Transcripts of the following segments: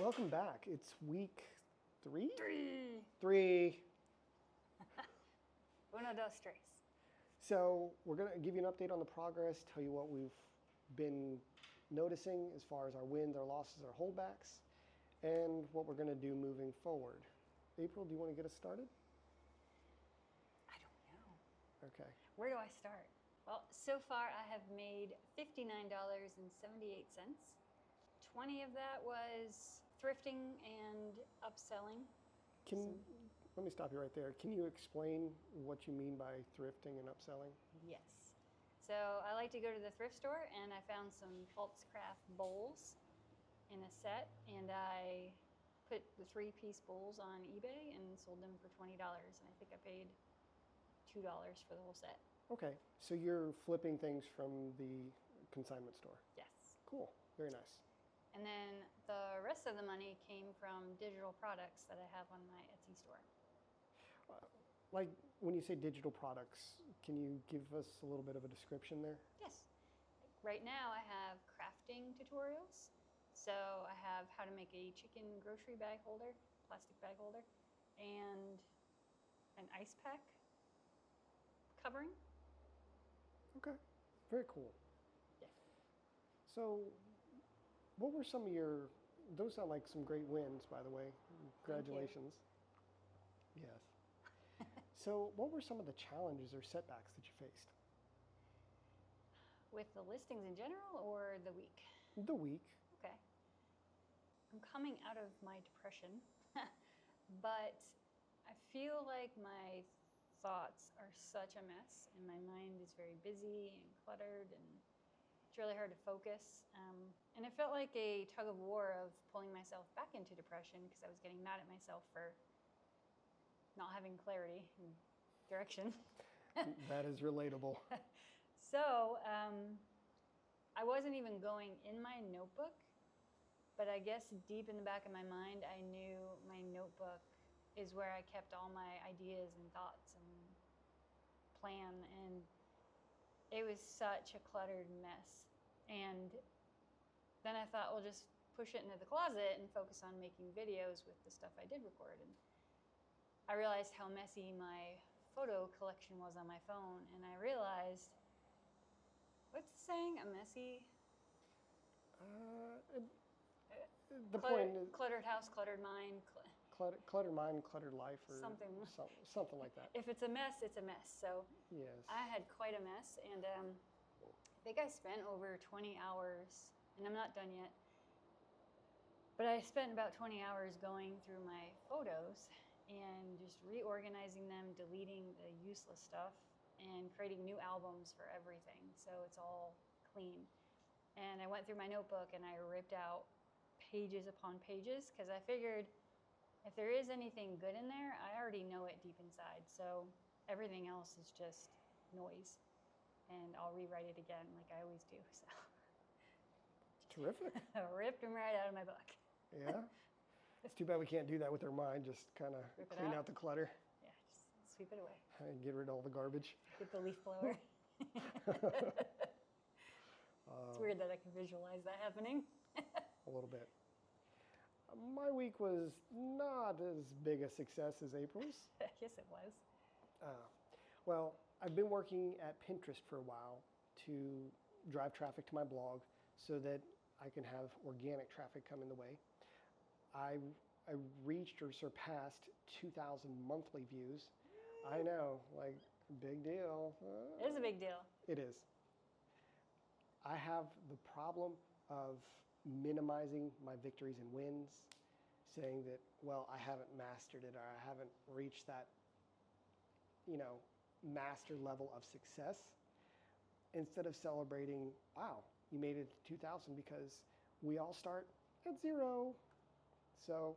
Welcome back. It's week three? Three. Three. Uno, dos, tres. So we're going to give you an update on the progress, tell you what we've been noticing as far as our wins, our losses, our holdbacks, and what we're going to do moving forward. April, do you want to get us started? I don't know. Okay. Where do I start? Well, so far I have made $59.78. 20 of that was thrifting and upselling. Let me stop you right there. Can you explain what you mean by thrifting and upselling? Yes. So I like to go to the thrift store, and I found some False Craft bowls in a set, and I put the 3-piece bowls on eBay and sold them for $20, and I think I paid $2 for the whole set. Okay, so you're flipping things from the consignment store. Yes. Cool, very nice. And then the rest of the money came from digital products that I have on my Etsy store. Like when you say digital products, can you give us a little bit of a description there? Yes. Right now I have crafting tutorials. So I have how to make a chicken grocery bag holder, plastic bag holder, and an ice pack covering. Okay, very cool. Yeah. So what were some of those sound like some great wins, by the way. Congratulations. Yes. So what were some of the challenges or setbacks that you faced? With the listings in general or the week? The week. Okay. I'm coming out of my depression, but I feel like my thoughts are such a mess and my mind is very busy and cluttered, and it's really hard to focus. And it felt like a tug of war of pulling myself back into depression because I was getting mad at myself for not having clarity and direction. That is relatable. So I wasn't even going in my notebook, but I guess deep in the back of my mind, I knew my notebook is where I kept all my ideas and thoughts and plan. And it was such a cluttered mess. And then I thought, well, just push it into the closet and focus on making videos with the stuff I did record. And I realized how messy my photo collection was on my phone. And I realized, what's the saying? A messy... cluttered house, cluttered mind. Cluttered mind, cluttered life, or something like that. If it's a mess, it's a mess. So yes. I had quite a mess, and I think I spent over 20 hours, and I'm not done yet, but I spent about 20 hours going through my photos and just reorganizing them, deleting the useless stuff, and creating new albums for everything, so it's all clean. And I went through my notebook and I ripped out pages upon pages because I figured if there is anything good in there, I already know it deep inside. So everything else is just noise. And I'll rewrite it again like I always do. So Terrific. I ripped them right out of my book. Yeah. It's too bad we can't do that with our mind. Just kind of clean out the clutter. Yeah, just sweep it away. And get rid of all the garbage. Get the leaf blower. It's weird that I can visualize that happening. A little bit. My week was not as big a success as April's. Yes, it was. Well, I've been working at Pinterest for a while to drive traffic to my blog so that I can have organic traffic come in the way. I reached or surpassed 2,000 monthly views. I know, like, big deal. It is a big deal. It is. I have the problem of minimizing my victories and wins, saying that, well, I haven't mastered it or I haven't reached that, master level of success, instead of celebrating, wow, you made it to 2,000, because we all start at 0. So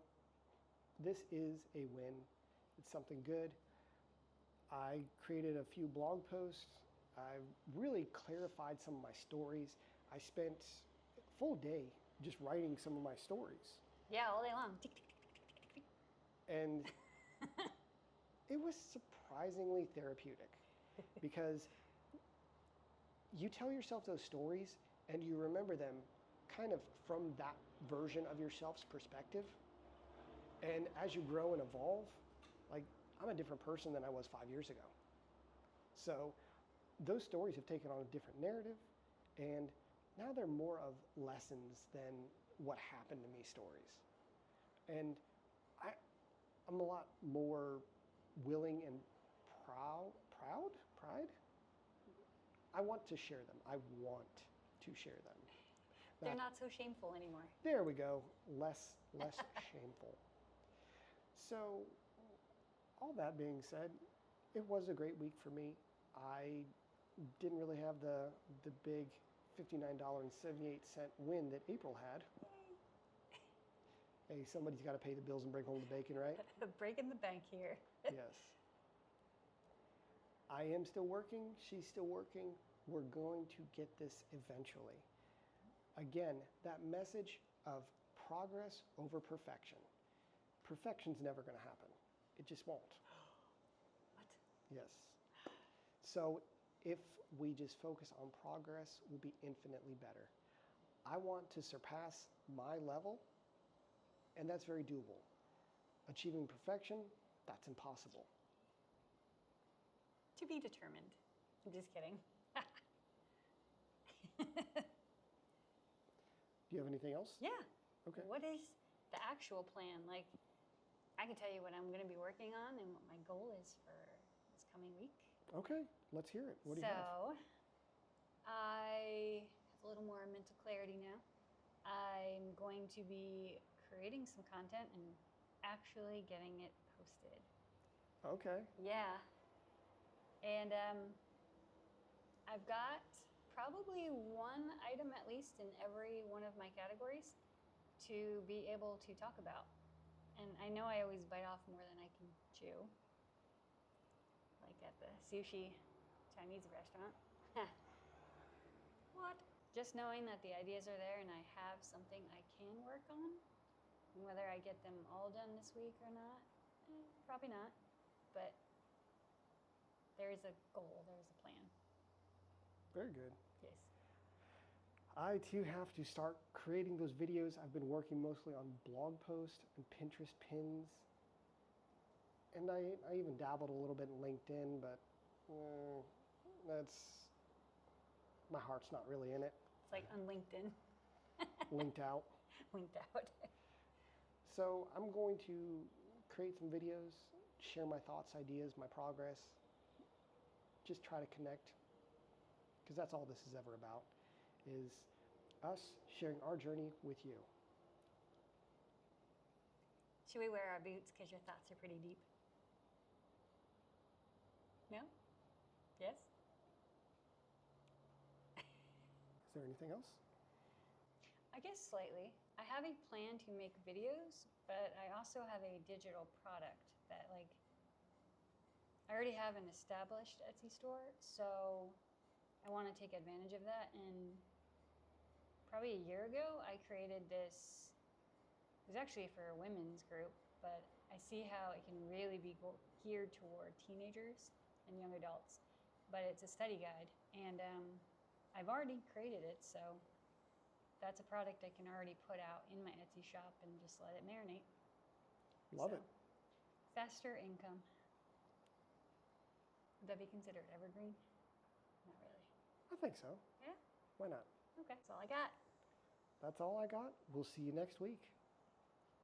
this is a win. It's something good. I created a few blog posts. I really clarified some of my stories. I spent a full day just writing some of my stories. Yeah, all day long. And it was surprisingly therapeutic, because you tell yourself those stories and you remember them kind of from that version of yourself's perspective. And as you grow and evolve, like, I'm a different person than I was 5 years ago. So those stories have taken on a different narrative, and now they're more of lessons than what happened to me stories. And I'm a lot more willing and pride? I want to share them. I want to share them. They're not so shameful anymore. There we go. Less shameful. So, all that being said, it was a great week for me. I didn't really have the big $59.78 win that April had. Hey, somebody's got to pay the bills and bring home the bacon, right? Breaking the bank here. Yes. I am still working. She's still working. We're going to get this eventually. Again, that message of progress over perfection. Perfection's never going to happen. It just won't. What? Yes. So if we just focus on progress, we'll be infinitely better. I want to surpass my level, and that's very doable. Achieving perfection, that's impossible. To be determined. I'm just kidding. Do you have anything else? Yeah. Okay. What is the actual plan? Like, I can tell you what I'm going to be working on and what my goal is for this coming week. Okay, let's hear it. What do you have? So, I have a little more mental clarity now. I'm going to be creating some content and actually getting it posted. Okay. Yeah. And I've got probably one item at least in every one of my categories to be able to talk about. And I know I always bite off more than I can chew, like at the sushi Chinese restaurant. What? Just knowing that the ideas are there and I have something I can work on, and whether I get them all done this week or not, probably not, but there is a goal, there is a plan. Very good. Yes. I too have to start creating those videos. I've been working mostly on blog posts and Pinterest pins. And I even dabbled a little bit in LinkedIn, but my heart's not really in it. It's like on LinkedIn. Linked out. Linked out. So I'm going to create some videos, share my thoughts, ideas, my progress. Just try to connect, because that's all this is ever about, is us sharing our journey with you. Should we wear our boots because your thoughts are pretty deep? No? Yes? Is there anything else? I guess slightly. I have a plan to make videos, but I also have a digital product that, like, I already have an established Etsy store, so I want to take advantage of that. And probably a year ago, I created this. It was actually for a women's group, but I see how it can really be geared toward teenagers and young adults. But it's a study guide, and I've already created it, so that's a product I can already put out in my Etsy shop and just let it marinate. Love it. Faster income. Would that be considered evergreen? Not really. I think so. Yeah? Why not? Okay, that's all I got. That's all I got. We'll see you next week.